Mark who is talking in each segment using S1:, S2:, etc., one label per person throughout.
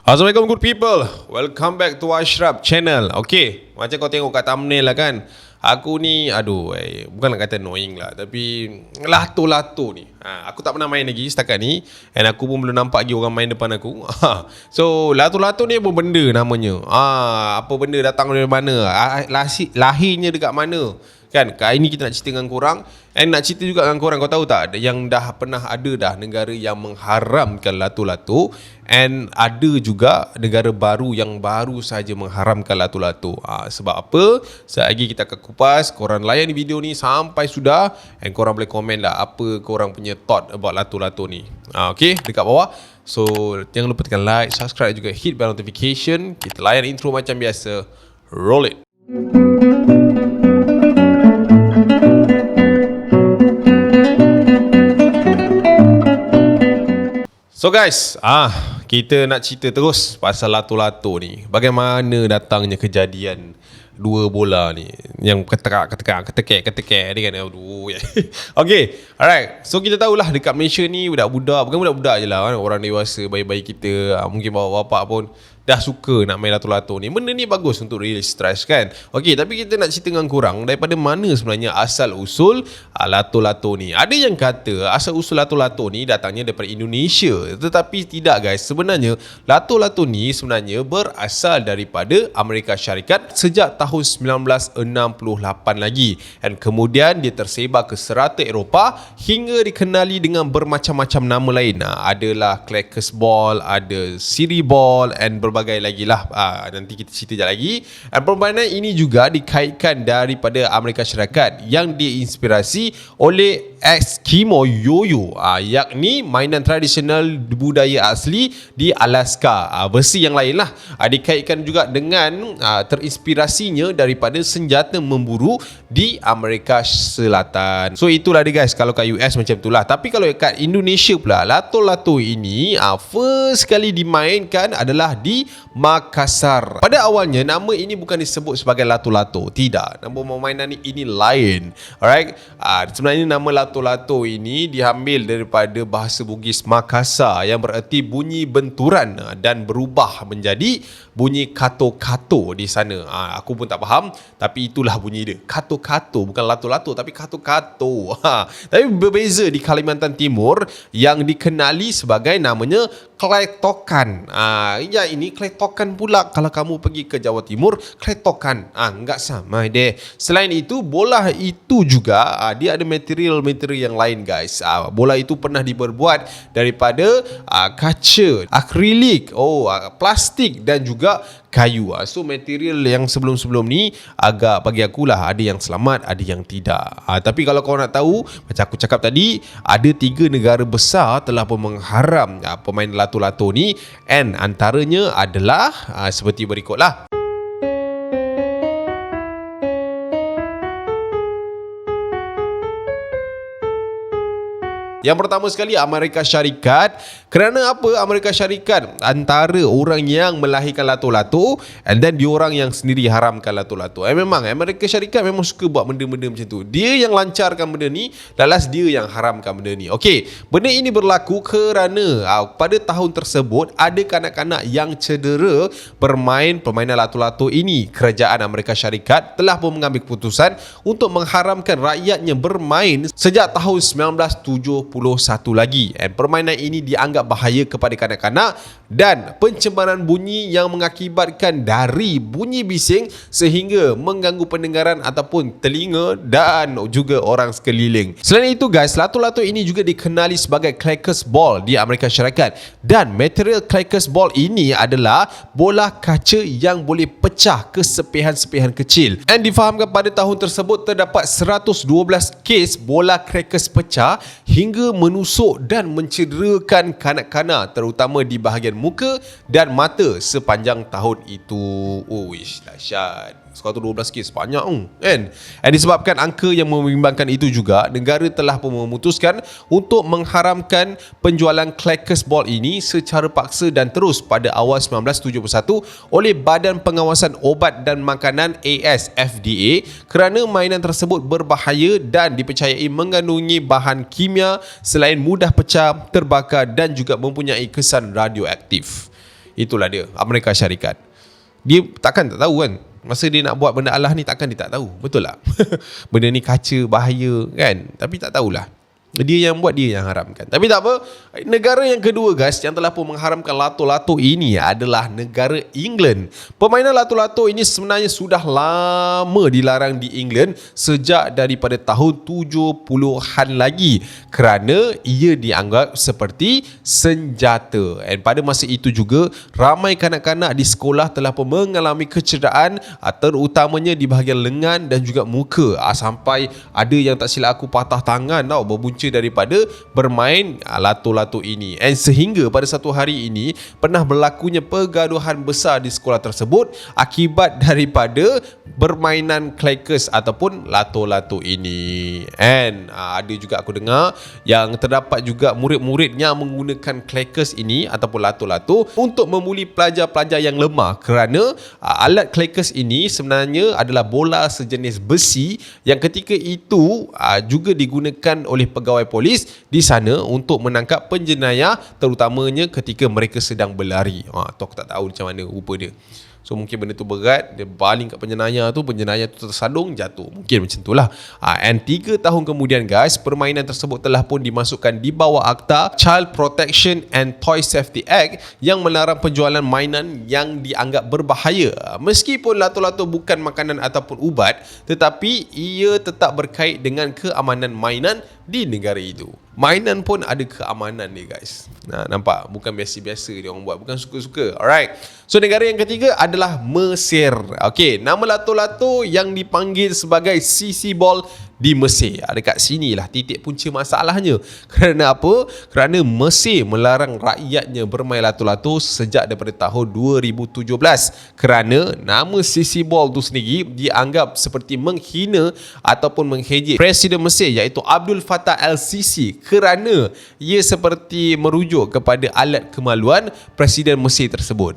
S1: Assalamualaikum good people. Welcome back to Ashraf channel. Okay, macam kau tengok kat thumbnail lah kan. Aku ni, bukan nak kata annoying lah, tapi lato-lato ni. Aku tak pernah main lagi setakat ni. And aku pun belum nampak lagi orang main depan aku. So, lato-lato ni apa benda namanya? Apa benda datang dari mana? Lahirnya dekat mana? Kan, kali ni kita nak cerita dengan korang. And nak cerita juga dengan korang, kau tahu tak, yang dah pernah ada dah negara yang mengharamkan lato-lato. And ada juga negara baru yang baru saja mengharamkan lato-lato. Sebab apa? Sekejap lagi kita akan kupas. Korang layan video ni sampai sudah. And korang boleh komen lah apa korang punya thought about lato-lato ni. Okay, dekat bawah. So, jangan lupa tekan like, subscribe juga, hit bell notification. Kita layan intro macam biasa. Roll it. So guys, kita nak cerita terus pasal lato-lato ni. Bagaimana datangnya kejadian dua bola ni yang ketekek ni kan. Aduh. Okay, alright. So kita tahulah dekat Malaysia ni budak-budak, bukan budak-budak je lah kan, orang dewasa, bayi-bayi kita, mungkin bapak-bapak pun dah suka nak main lato-lato ni. Benda ni bagus untuk release stress kan. Okay, tapi kita nak cerita dengan korang daripada mana sebenarnya asal-usul lato-lato ni. Ada yang kata asal-usul lato-lato ni datangnya daripada Indonesia. Tetapi tidak guys, sebenarnya lato-lato ni sebenarnya berasal daripada Amerika Syarikat sejak tahun 1968 lagi. Dan kemudian dia tersebar ke serata Eropah hingga dikenali dengan bermacam-macam nama lain. Adalah Clackers Ball, ada City Ball and berbagai lagi lah. Nanti kita cerita sekejap lagi. Dan permainan ini juga dikaitkan daripada Amerika Syarikat yang diinspirasi oleh Eskimo Yo-Yo, yakni mainan tradisional budaya asli di Alaska. Versi yang lain lah dikaitkan juga dengan terinspirasinya daripada senjata memburu di Amerika Selatan. So itulah dia guys, kalau kat US macam itulah. Tapi kalau kat Indonesia pula, lato-lato ini first kali dimainkan adalah di Makassar. Pada awalnya nama ini bukan disebut sebagai lato-lato, tidak. Nama permainan ini lain. Alright. Sebenarnya nama lato-lato ini diambil daripada bahasa Bugis Makassar yang bererti bunyi benturan dan berubah menjadi bunyi kato-kato di sana. Aku pun tak faham, tapi itulah bunyi dia. Kato-kato, bukan lato-lato tapi kato-kato. Tapi berbeza di Kalimantan Timur yang dikenali sebagai namanya kletokan. Ya, ini kletokan pula. Kalau kamu pergi ke Jawa Timur, kletokan. Enggak sama deh. Selain itu, bola itu juga dia ada material yang lain guys. Bola itu pernah diperbuat daripada kaca, akrilik, plastik dan juga kayu. So material yang sebelum-sebelum ni agak bagi akulah ada yang selamat, ada yang tidak. Tapi kalau kau nak tahu, macam aku cakap tadi, ada 3 negara besar telah pun mengharam pemain lato-lato ni, and antaranya adalah seperti berikutlah. Yang pertama sekali Amerika Syarikat. Kerana apa Amerika Syarikat antara orang yang melahirkan lato-lato, and then diorang yang sendiri haramkan lato-lato. Memang Amerika Syarikat memang suka buat benda-benda macam tu. Dia yang lancarkan benda ni, lalas dia yang haramkan benda ni. Okey, benda ini berlaku kerana pada tahun tersebut ada kanak-kanak yang cedera bermain permainan lato-lato ini. Kerajaan Amerika Syarikat telah pun mengambil keputusan untuk mengharamkan rakyatnya bermain sejak tahun 1971 lagi. And permainan ini dianggap bahaya kepada kanak-kanak dan pencemaran bunyi yang mengakibatkan dari bunyi bising sehingga mengganggu pendengaran ataupun telinga dan juga orang sekeliling. Selain itu guys, lato-lato ini juga dikenali sebagai Clackers Ball di Amerika Syarikat, dan material Clackers Ball ini adalah bola kaca yang boleh pecah ke sepihan-sepihan kecil. And difahamkan pada tahun tersebut terdapat 112 kes bola Clackers pecah hingga menusuk dan mencederakan kanak-kanak terutama di bahagian muka dan mata sepanjang tahun itu. Dahsyat. 112 kes banyak kan. Dan disebabkan angka yang membimbangkan itu juga, negara telah pun memutuskan untuk mengharamkan penjualan Clackers Ball ini secara paksa dan terus pada awal 1971 oleh Badan Pengawasan Obat dan Makanan ASFDA kerana mainan tersebut berbahaya dan dipercayai mengandungi bahan kimia selain mudah pecah, terbakar dan juga mempunyai kesan radioaktif. itulah dia, Amerika Syarikat. Dia takkan tak tahu kan, masa dia nak buat benda Allah ni takkan dia tak tahu, betul tak? Benda ni kaca, bahaya kan, tapi tak tahulah. Dia yang buat, dia yang haramkan. Tapi tak apa, negara yang kedua guys yang telah pun mengharamkan lato-lato ini adalah negara England. Permainan lato-lato ini sebenarnya sudah lama dilarang di England sejak daripada tahun 70-an lagi kerana ia dianggap seperti senjata. Dan pada masa itu juga ramai kanak-kanak di sekolah telah pun mengalami kecederaan terutamanya di bahagian lengan dan juga muka. Sampai ada yang tak silap aku patah tangan tau, berbunca daripada bermain lato-lato ini. And sehingga pada satu hari ini pernah berlakunya pergaduhan besar di sekolah tersebut akibat daripada permainan clackers ataupun lato-lato ini. And ada juga aku dengar yang terdapat juga murid-murid yang menggunakan clackers ini ataupun lato-lato untuk memuli pelajar-pelajar yang lemah kerana alat clackers ini sebenarnya adalah bola sejenis besi yang ketika itu juga digunakan oleh pegawai polis di sana untuk menangkap penjenayah terutamanya ketika mereka sedang berlari. Tu aku tak tahu macam mana rupa dia. So mungkin benda tu berat, dia baling kat penjenayah tu tersadung, jatuh. Mungkin macam itulah. And 3 tahun kemudian guys, permainan tersebut telah pun dimasukkan di bawah Akta Child Protection and Toy Safety Act yang melarang penjualan mainan yang dianggap berbahaya. Meskipun lato-lato bukan makanan ataupun ubat, tetapi ia tetap berkait dengan keamanan mainan di negara itu. Mainan pun ada keamanan dia guys. Nampak? Bukan biasa-biasa dia orang buat, bukan suka-suka. Alright. So negara yang ketiga adalah Mesir. Okay, nama lato-lato yang dipanggil sebagai sisi ball di Mesir. Dekat sinilah titik punca masalahnya. Kerana apa? Kerana Mesir melarang rakyatnya bermain lato-lato sejak daripada tahun 2017. Kerana nama sisi ball tu sendiri dianggap seperti menghina ataupun menghejek Presiden Mesir iaitu Abdul Fattah al-Sisi kerana ia seperti merujuk kepada alat kemaluan Presiden Mesir tersebut.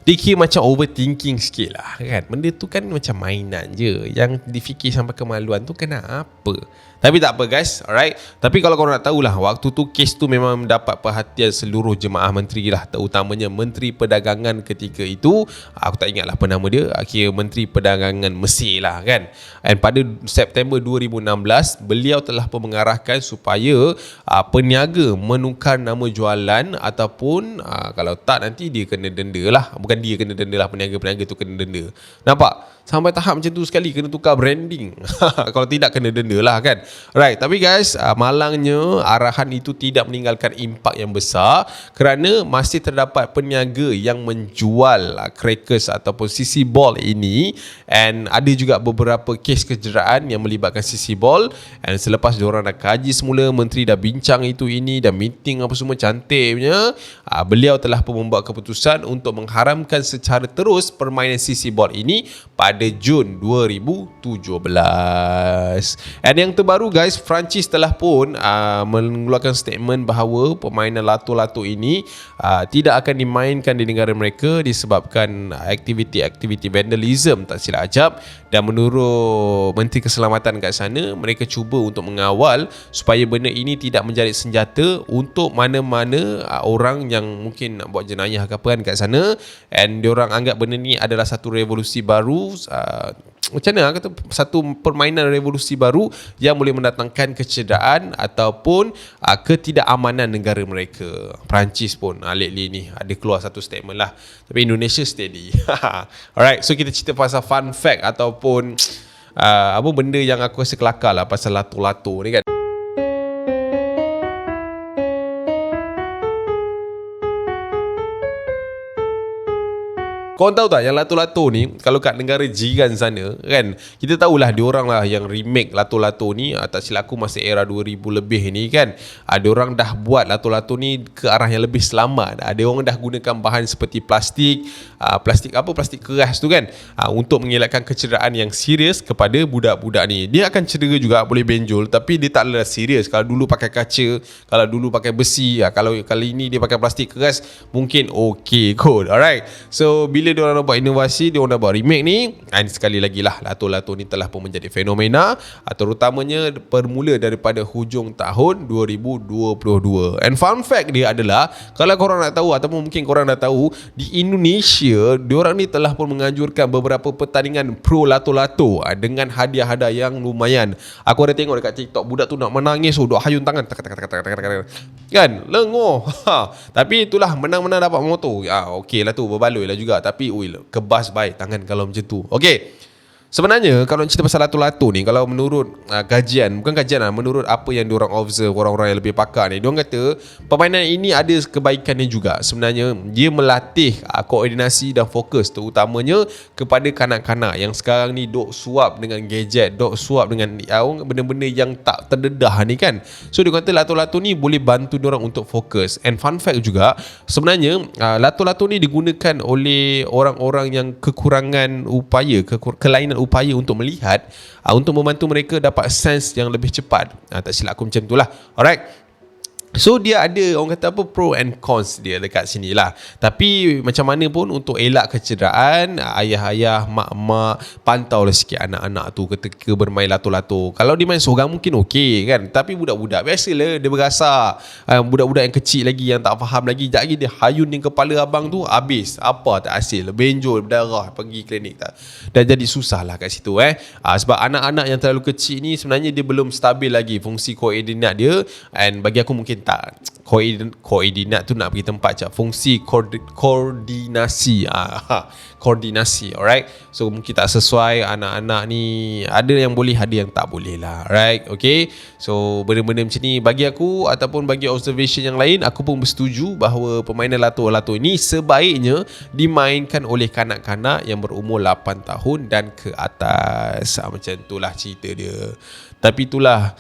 S1: Dikira macam overthinking sikit lah kan. Benda tu kan macam mainan je, yang difikir sampai kemaluan tu kenapa? Tapi tak apa guys, alright. Tapi kalau korang nak tahulah, waktu tu kes tu memang mendapat perhatian seluruh jemaah menteri lah, terutamanya Menteri Perdagangan ketika itu. Aku tak ingat lah apa nama dia, akhirnya Menteri Perdagangan Mesir lah kan. Dan pada September 2016, beliau telah pun mengarahkan supaya peniaga menukar nama jualan ataupun kalau tak nanti dia kena denda lah. Bukan dia kena denda lah, peniaga-peniaga tu kena denda. Nampak? Sampai tahap macam tu sekali, kena tukar branding. Kalau tidak kena denda lah kan. Right, tapi guys, malangnya arahan itu tidak meninggalkan impak yang besar kerana masih terdapat peniaga yang menjual crackers ataupun sisi ball ini. And ada juga beberapa kes kecederaan yang melibatkan sisi ball. And selepas diorang dah kaji semula, menteri dah bincang itu ini, dah meeting apa semua cantiknya, beliau telah pun membuat keputusan untuk mengharamkan secara terus permainan sisi ball ini pada Jun 2017. And yang terbaru guys, Perancis telah pun mengeluarkan statement bahawa permainan lato-lato ini tidak akan dimainkan di negara mereka disebabkan aktiviti-aktiviti vandalism tak silap ajab. Dan menurut Menteri Keselamatan kat sana, mereka cuba untuk mengawal supaya benda ini tidak menjadi senjata untuk mana-mana orang yang mungkin nak buat jenayah ke apa kan kat sana. And diorang anggap benda ni adalah satu revolusi baru, macam mana kata, satu permainan revolusi baru yang boleh mendatangkan kecederaan ataupun ketidakamanan negara mereka. Perancis pun lately ni ada keluar satu statement lah, tapi Indonesia steady. Alright, so kita cerita pasal fun fact ataupun apa benda yang aku rasa kelakar lah pasal lato-lato ni kan. Korang tahu tak yang lato-lato ni, kalau kat negara jiran sana kan, kita tahulah diorang lah yang remake lato-lato ni, tak silap aku masa era 2000 lebih ni kan, diorang dah buat lato-lato ni ke arah yang lebih selamat. Diorang dah gunakan bahan seperti plastik, plastik keras tu kan, untuk mengelakkan kecederaan yang serius kepada budak-budak ni. Dia akan cedera juga, boleh benjol, tapi dia tak adalah serius. Kalau dulu pakai kaca, kalau dulu pakai besi, kalau kali ini dia pakai plastik keras, mungkin okey kot. Alright, so bila bila diorang nak buat inovasi, diorang nak buat remake ni, dan sekali lagi lah, lato-lato ni telah pun menjadi fenomena, terutamanya bermula daripada hujung tahun 2022. And fun fact dia adalah, kalau korang nak tahu ataupun mungkin korang dah tahu, di Indonesia diorang ni telah pun menganjurkan beberapa pertandingan pro lato-lato dengan hadiah-hadiah yang lumayan. Aku ada tengok dekat TikTok, budak tu nak menangis, duk hayun tangan kan, lengoh. Tapi itulah, menang-menang dapat motor. Okey lah tu, berbaloi lah juga. Tapi kebas baik tangan kalau macam tu. Okey, sebenarnya kalau cerita pasal lato-lato ni, kalau menurut kajian, bukan kajian lah, menurut apa yang diorang observe, orang-orang yang lebih pakar ni, diorang kata permainan ini ada kebaikannya juga. Sebenarnya dia melatih koordinasi dan fokus, terutamanya kepada kanak-kanak yang sekarang ni duk suap dengan gadget, duk suap dengan benda-benda yang tak terdedah ni kan. So dia kata lato-lato ni boleh bantu diorang untuk fokus. And fun fact juga, sebenarnya lato-lato ni digunakan oleh orang-orang yang kekurangan upaya, kelainan upaya untuk melihat, untuk membantu mereka dapat sense yang lebih cepat. Tak silap aku macam itulah. Alright. So dia ada, orang kata apa, pro and cons dia dekat sini lah. Tapi macam mana pun, untuk elak kecederaan, ayah-ayah, mak-mak, pantaulah sikit anak-anak tu ketika bermain lato-lato. Kalau dia main seorang mungkin okey kan, tapi budak-budak biasalah dia berasa, budak-budak yang kecil lagi yang tak faham lagi, sekejap lagi dia hayun dengan kepala abang tu, habis apa tak hasil, benjol, berdarah, pergi klinik tak. Dan jadi susah lah kat situ sebab anak-anak yang terlalu kecil ni sebenarnya dia belum stabil lagi fungsi koordinat dia. And bagi aku mungkin tak, koordinat tu nak pergi tempat je, fungsi koordinasi, koordinasi. Alright, so mungkin tak sesuai. Anak-anak ni ada yang boleh, ada yang tak boleh lah. Alright, okay. So benda-benda macam ni bagi aku, ataupun bagi observation yang lain, aku pun bersetuju bahawa permainan lato-lato ini sebaiknya dimainkan oleh kanak-kanak yang berumur 8 tahun dan ke atas. Macam itulah cerita dia. Tapi itulah,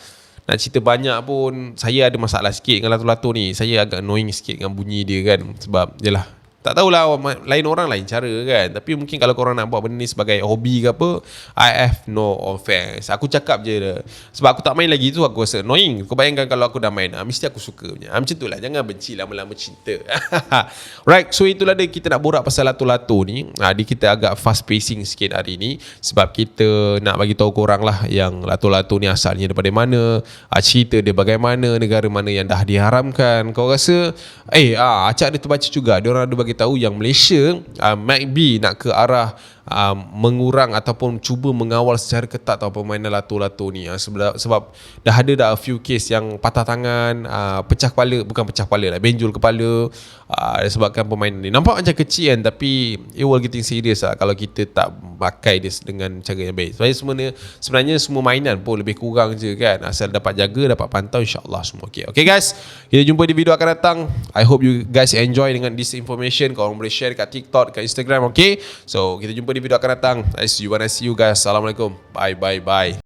S1: nak cerita banyak pun, saya ada masalah sikit dengan lato-lato ni. Saya agak annoying sikit dengan bunyi dia kan. Sebab yelah, tak tahulah, lain orang lain cara kan. Tapi mungkin kalau korang nak buat benda ni sebagai hobi ke apa, I have no offense. Aku cakap je dah. Sebab aku tak main lagi tu, aku rasa annoying. Kau bayangkan kalau aku dah main, mesti aku suka punya. Macam tu lah, jangan benci lama-lama cinta. Right, so itulah dia, kita nak borak pasal lato-lato ni. Kita agak fast pacing sikit hari ni, sebab kita nak bagi tahu korang lah yang lato-lato ni asalnya daripada mana, cerita dia bagaimana, negara mana yang dah diharamkan. Kau rasa acak dia terbaca juga, diorang ada bagi tahu yang Malaysia MACB nak ke arah mengurang ataupun cuba mengawal secara ketat permainan lato-lato ni. Sebab dah ada a few case yang patah tangan, pecah kepala, bukan pecah kepala lah, benjol kepala, disebabkan permainan ni. Nampak macam kecil kan, tapi it will getting serious lah kalau kita tak pakai dia dengan cara yang baik. Sebenarnya semua mainan pun lebih kurang je kan, asal dapat jaga, dapat pantau, insyaAllah semua okay. Okay guys, kita jumpa di video akan datang. I hope you guys enjoy dengan this information. Korang boleh share kat TikTok, kat Instagram, okay. So kita jumpa di video akan datang. I see you when I see you guys. Assalamualaikum. Bye.